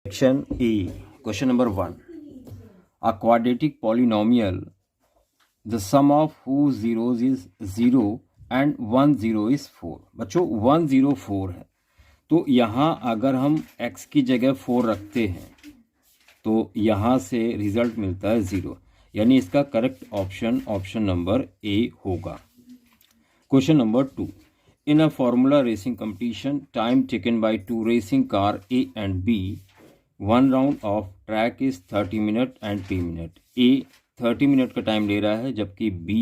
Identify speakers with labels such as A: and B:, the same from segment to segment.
A: Section A, question number 1. A quadratic polynomial, the sum of whose zeros is 0 and 1 0 is 4. बच्चों 1 0 4 है, तो यहाँ अगर हम x की जगह 4 रखते हैं तो यहाँ से रिजल्ट मिलता है 0, यानी इसका करेक्ट ऑप्शन नंबर A होगा. Question number 2. In a formula racing competition, time taken by two racing car A and B, one round of track is 30 minute and P minute. A 30 minute का time ले रहा है जबकि B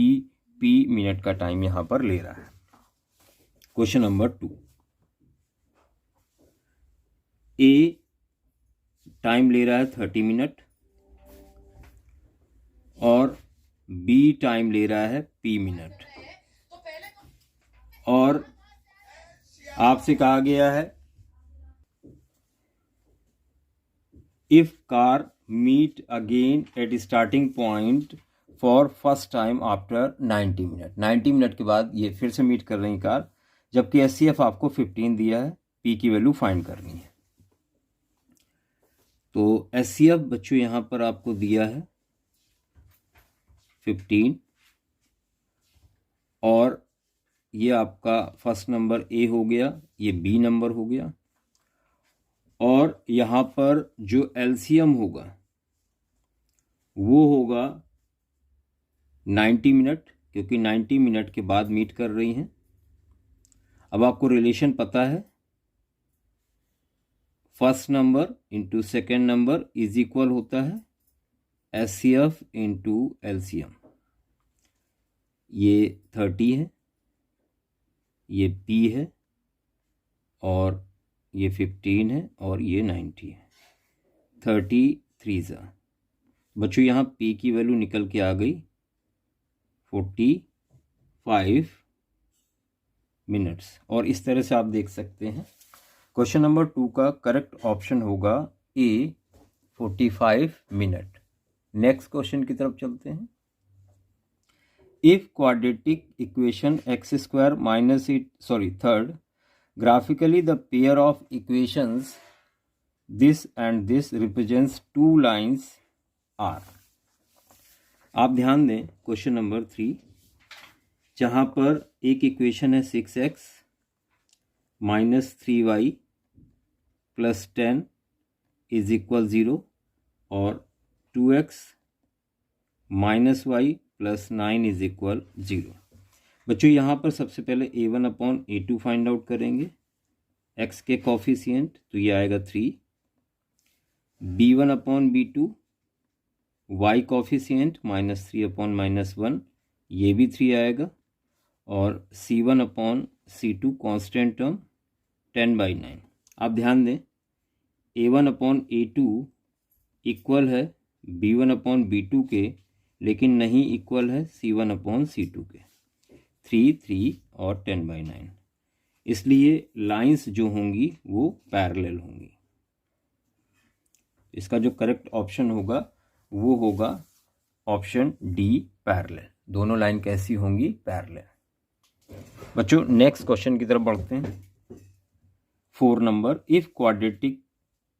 A: P minute का time यहाँ पर ले रहा है. Question number 2. A टाइम ले रहा है 30 मिनट और B टाइम ले रहा है P मिनट, और आपसे कहा गया है if car meet again at starting point for first time after 90 minute. 90 minute के बाद ये फिर से मीट कर रही कार, जबकि SCF आपको 15 दिया है, P की वैल्यू फाइंड करनी है. तो SCF बच्चों यहाँ पर आपको दिया है 15 और ये आपका फर्स्ट नंबर A हो गया, ये B नंबर हो गया, और यहाँ पर जो LCM होगा वो होगा 90 मिनट, क्योंकि 90 मिनट के बाद मीट कर रही हैं. अब आपको रिलेशन पता है, first number into second number is equal होता है SCF इंटू LCM. ये 30 है, ये P है, और ये 15 है, और ये 90 है. 33 बच्चों यहाँ P की वैल्यू निकल के आ गई 45 मिनट्स. और इस तरह से आप देख सकते हैं क्वेश्चन नंबर 2 का करेक्ट ऑप्शन होगा A 45 मिनट. नेक्स्ट क्वेश्चन की तरफ चलते हैं. If quadratic equation x square minus third graphically the pair of equations this and this represents two lines are. आप ध्यान दें क्वेश्चन नंबर 3, जहाँ पर एक इक्वेशन है 6x minus 3y plus 10 is equal 0 और 2x minus y plus 9 is equal 0. बच्चों यहाँ पर सबसे पहले A1 upon A2 find out करेंगे. x के कॉफिशिएंट तो ये आएगा 3, B1 upon B2 y coefficient minus 3 upon minus 1, ये भी 3 आएगा, और C1 upon C2 constant term 10/9. आप ध्यान दें A1 अपॉन A2 इक्वल है B1 अपॉन B2 के, लेकिन नहीं इक्वल है C1 अपॉन C2 के. 3 3 और 10/9, इसलिए लाइंस जो होंगी वो पैरेलल होंगी. इसका जो करेक्ट ऑप्शन होगा वो होगा ऑप्शन D पैरेलल. दोनों लाइन कैसी होंगी? पैरेलल. बच्चों नेक्स्ट क्वेश्चन की तरफ बढ़ते हैं. 4 number. If quadratic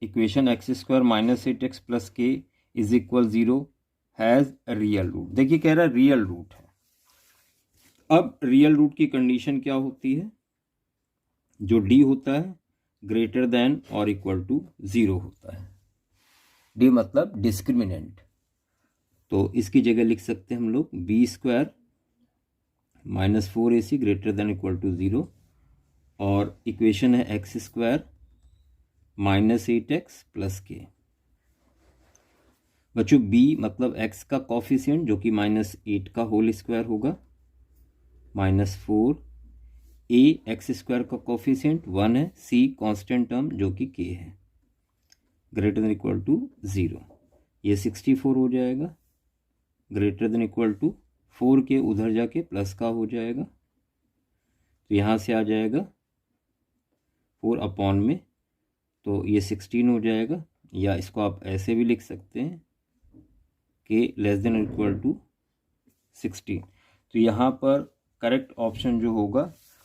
A: equation x square minus 8x plus k is equal 0 has real root. देखिए कह रहा है रियल रूट है. अब रियल रूट की कंडीशन क्या होती है? जो D होता है ग्रेटर देन और इक्वल टू 0 होता है. D मतलब डिस्क्रिमिनेंट. तो इसकी जगह लिख सकते हैं हम लोग B square minus 4AC greater than equal to 0, और इक्वेशन है x square minus 8x plus k. बच्चों B मतलब x का कॉफिशिएंट जो कि माइनस 8 का होल स्क्वायर होगा, माइनस 4, A एक्स स्क्वायर का कॉफिशिएंट 1 है, C कांस्टेंट टर्म जो कि k है, ग्रेटर देन इक्वल टू 0. ये 64 हो जाएगा, ग्रेटर देन इक्वल टू 4 के उधर जाके प्लस का हो जाएगा, तो यहाँ से आ जाएगा 4 अपॉन में, तो ये 16 हो जाएगा. या इसको आप ऐसे भी लिख सकते हैं कि लेस देन इक्वल टू 16. तो यहाँ पर करेक्ट ऑप्शन जो होगा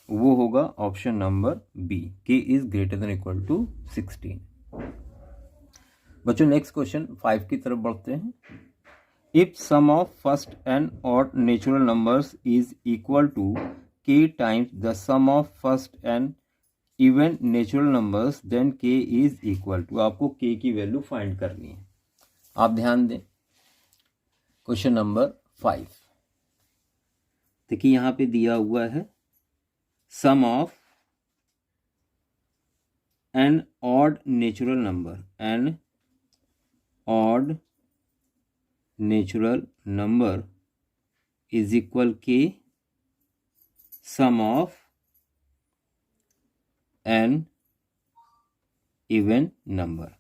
A: वो होगा option number B, K is greater than equal to 16. बच्चों नेक्स्ट क्वेश्चन 5 की तरफ बढ़ते हैं। If sum of first and odd natural numbers is equal to k times the sum of first and even natural numbers then k is equal to, आपको k की value find करनी है। आप ध्यान दें, क्वेश्चन नंबर 5 देखिए यहां पे दिया हुआ है sum of an odd natural number, an odd natural number is equal के sum of an even number.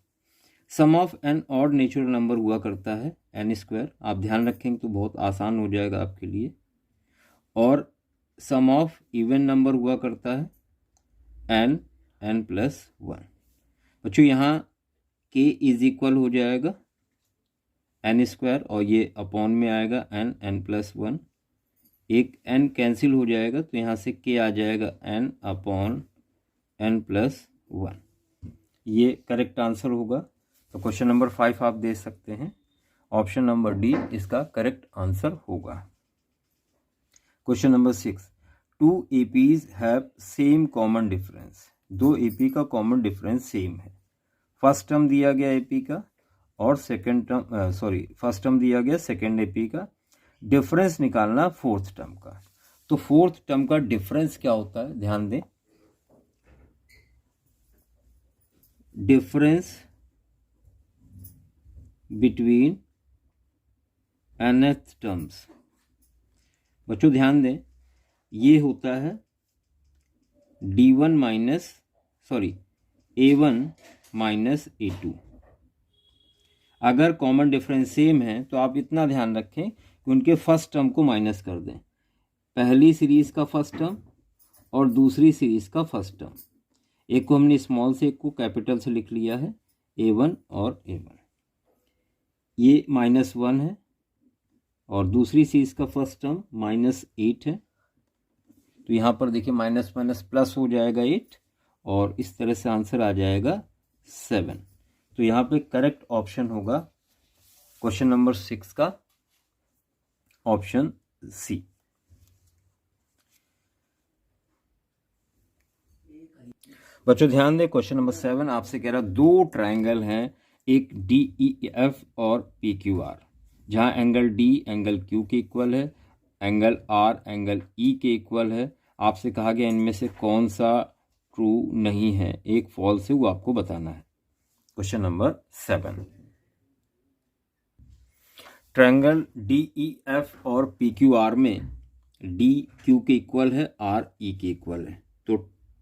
A: Sum of an odd natural number हुआ करता है एन स्क्वायर, आप ध्यान रखेंगे तो बहुत आसान हो जाएगा आपके लिए, और सम ऑफ इवन नंबर हुआ करता है एन, एन प्लस वन। बच्चों यहाँ के इज इक्वल हो जाएगा एन स्क्वायर और ये अपॉन में आएगा एन, एन प्लस वन, एक एन कैंसिल हो जाएगा तो यहाँ से के आ जाएगा n upon n plus one. ये करेक्ट आंसर होगा। तो क्वेश्चन नंबर 5 आप दे सकते हैं, ऑप्शन नंबर डी इसका करेक्ट आंसर होगा। Question number 6, 2 APs have same common difference, 2 AP का कॉमन डिफरेंस सेम है। फर्स्ट टर्म दिया गया AP का और सेकंड टर्म फर्स्ट टर्म दिया गया सेकंड AP का, डिफरेंस निकालना फोर्थ टर्म का। तो फोर्थ टर्म का डिफरेंस क्या होता है, ध्यान दें, डिफरेंस बिटवीन nth टर्म्स। बच्चों ध्यान दें, ये होता है A1 माइनस A2। अगर कॉमन डिफरेंस सेम है तो आप इतना ध्यान रखें कि उनके फर्स्ट टर्म को माइनस कर दें, पहली सीरीज का फर्स्ट टर्म और दूसरी सीरीज का फर्स्ट टर्म। एक को हमने स्मॉल से, एक को कैपिटल से लिख लिया है, A1 और A1। ये -1 है और दूसरी सीरीज का फर्स्ट टर्म -8 है, तो यहाँ पर देखिए माइनस माइनस प्लस हो जाएगा 8 और इस तरह से आंसर आ जाएगा 7। तो यहाँ पे करेक्ट ऑप्शन होगा क्वेश्चन नंबर 6 का ऑप्शन सी। बच्चों ध्यान दें, क्वेश्चन नंबर 7 आपसे कह रहा दो ट्रायंगल हैं, एक DEF और PQR, जहां एंगल D एंगल Q के इक्वल है, एंगल R एंगल E के इक्वल है। आपसे कहा गया इनमें से कौन सा ट्रू नहीं है, एक फॉल्स है, वो आपको बताना है। क्वेश्चन नंबर 7, ट्रायंगल DEF और PQR में D Q के इक्वल है, R E के इक्वल है। तो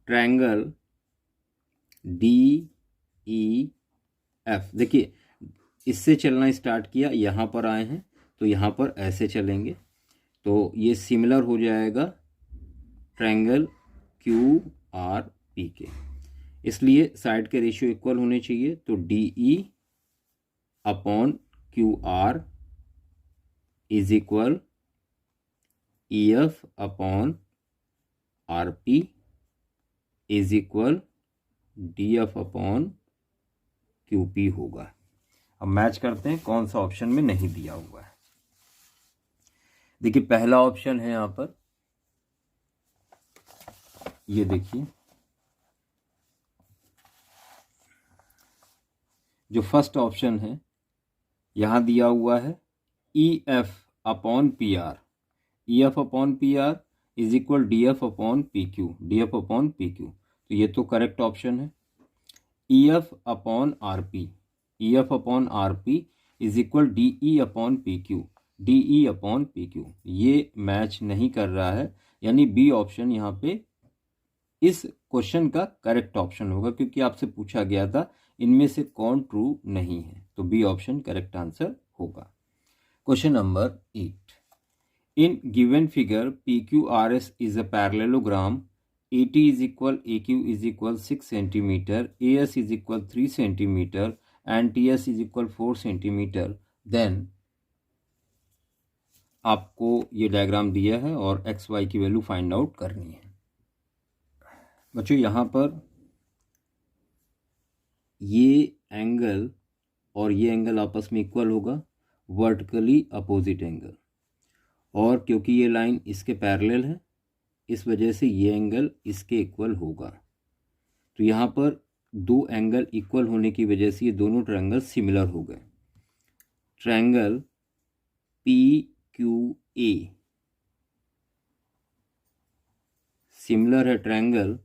A: ट्रायंगल DEF, देखिए इससे चलना स्टार्ट किया, यहाँ पर आए हैं तो यहाँ पर ऐसे चलेंगे, तो ये सिमिलर हो जाएगा ट्रायंगल QRP के, इसलिए साइड के रेशियो इक्वल होने चाहिए। तो DE upon QR is equal EF upon RP is equal DF upon QP होगा। अब मैच करते हैं कौन सा ऑप्शन में नहीं दिया हुआ है। देखिए पहला ऑप्शन है यहाँ पर, ये देखिए जो फर्स्ट ऑप्शन है यहां दिया हुआ है EF upon PR, EF upon PR is equal DF upon PQ, DF upon PQ, तो ये तो करेक्ट ऑप्शन है। EF upon RP, EF upon RP is equal DE upon PQ, DE upon PQ, ये मैच नहीं कर रहा है, यानी बी ऑप्शन यहाँ पे इस क्वेश्चन का करेक्ट ऑप्शन होगा, क्योंकि आपसे पूछा गया था इनमें से कौन ट्रू नहीं है, तो बी ऑप्शन करेक्ट आंसर होगा। Question number 8, in given figure PQRS is a parallelogram, AT is equal AQ is equal 6 centimeter, AS is equal 3 centimeter and TS is equal 4 centimeter, then आपको ये diagram दिया है और XY की value find out करनी है। बच्चों यहाँ पर ये एंगल और ये एंगल आपस में इक्वल होगा, वर्टिकली अपोजिट एंगल। और क्योंकि ये लाइन इसके पैरेलल है, इस वजह से ये एंगल इसके इक्वल होगा। तो यहाँ पर दो एंगल इक्वल होने की वजह से ये दोनों ट्रायंगल सिमिलर हो गए। ट्रायंगल PQA सिमिलर है ट्रायंगल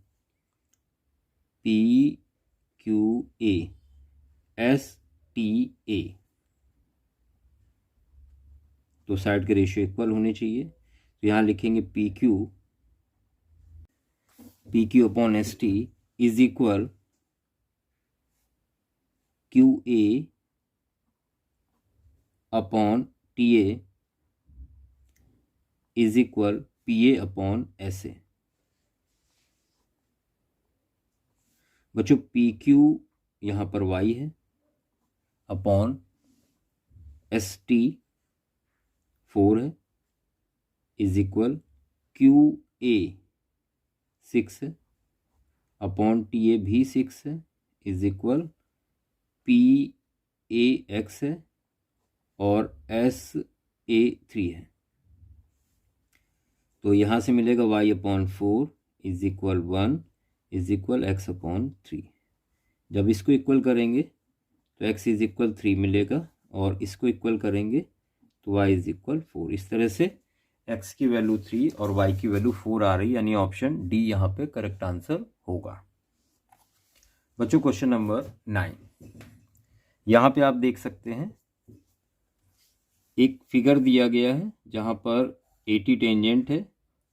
A: PQA STA। तो साइड के रेशियो इक्वल होने चाहिए। तो यहाँ लिखेंगे PQ upon ST is equal QA upon TA is equal PA upon SA। बच्चों PQ यहाँ पर Y है अपॉन ST 4 है इज इक्वल QA 6 है अपॉन TA भी 6 है इज इक्वल PAX है और SA 3 है। तो यहाँ से मिलेगा y upon 4 is equal 1 is equal x upon 3। जब इसको इक्वल करेंगे तो x इज इक्वल 3 मिलेगा और इसको इक्वल करेंगे तो y इज इक्वल 4। इस तरह से x की वैल्यू 3 और y की वैल्यू 4 आ रही, यानी ऑप्शन डी यहाँ पे करेक्ट आंसर होगा। बच्चों क्वेश्चन नंबर 9, यहाँ पे आप देख सकते हैं एक फिगर दिया गया है जहाँ पर 80 टेंजेंट है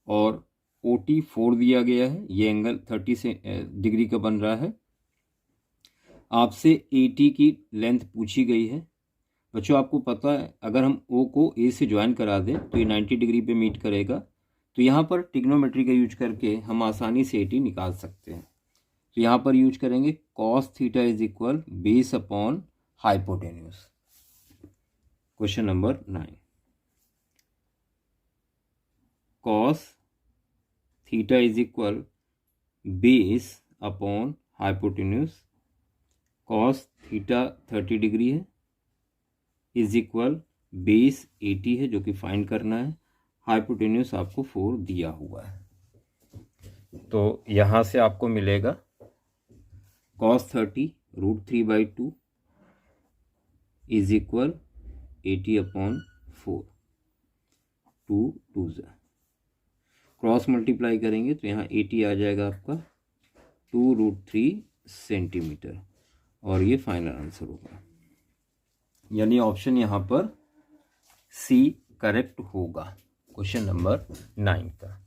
A: और OT 4 दिया गया है। ये एंगल 30 डिग्री का बन रहा है। आपसे AT की लेंथ पूछी गई है। बच्चों आपको पता है अगर हम O को A से ज्वाइन करा दें तो ये 90 डिग्री पे मीट करेगा। तो यहाँ पर ट्रिग्नोमेट्री का यूज करके हम आसानी से AT निकाल सकते हैं। तो यहाँ पर यूज करेंगे cos theta is equal base upon hypotenuse. Question number 9, cos theta is equal base upon hypotenuse. Cos theta 30 degree है इज इक्वल बेस 80 है जो कि फाइंड करना है। हाइपोटेन्यूज आपको 4 दिया हुआ है। तो यहाँ से आपको मिलेगा cos 30 √3/2 is equal 80 upon 4। 2 2 cross multiply करेंगे तो यहाँ 80 आ जाएगा आपका 2√3 सेंटीमीटर और ये फाइनल आंसर होगा। यानी ऑप्शन यहाँ पर C करेक्ट होगा क्वेश्चन नंबर 9 का।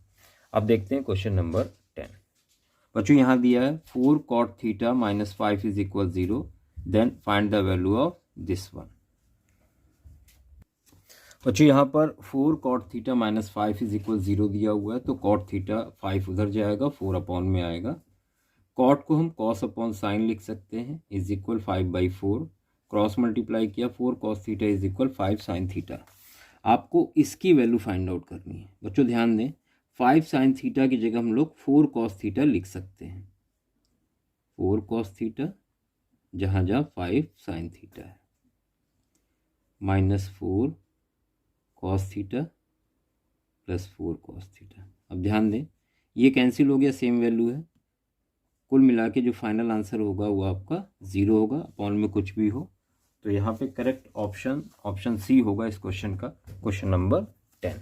A: अब देखते हैं क्वेश्चन नंबर 10। बच्चों यहाँ दिया है 4 cot theta -5 is equal 0, then find the value of this one. बच्चों यहाँ पर 4 cot थीटा -5 इज इक्वल 0 दिया हुआ है। तो cot थीटा 5 उधर जाएगा, 4 अपॉन में आएगा। cot को हम cos अपॉन साइन लिख सकते हैं इज इक्वल 5/4। क्रॉस मल्टीप्लाई किया 4 cos theta is equal 5 sin theta. आपको इसकी वैल्यू फाइंड आउट करनी है। बच्चों ध्यान दें 5 sin थीटा की जगह हम लोग 4 cos थीटा लिख सकते हैं। 4 cos थीटा जहाँ जहाँ 5 sin थीटा है -4 cos थीटा +4 cos थीटा। अब ध्यान दें ये कैंसिल हो गया, सेम वैल्यू है। कुल मिला के जो फाइनल आंसर होगा वो आपका 0 होगा, अपॉन में कुछ भी हो। तो यहाँ पे करेक्ट ऑप्शन C होगा इस क्वेश्चन का, क्वेश्चन नंबर 10।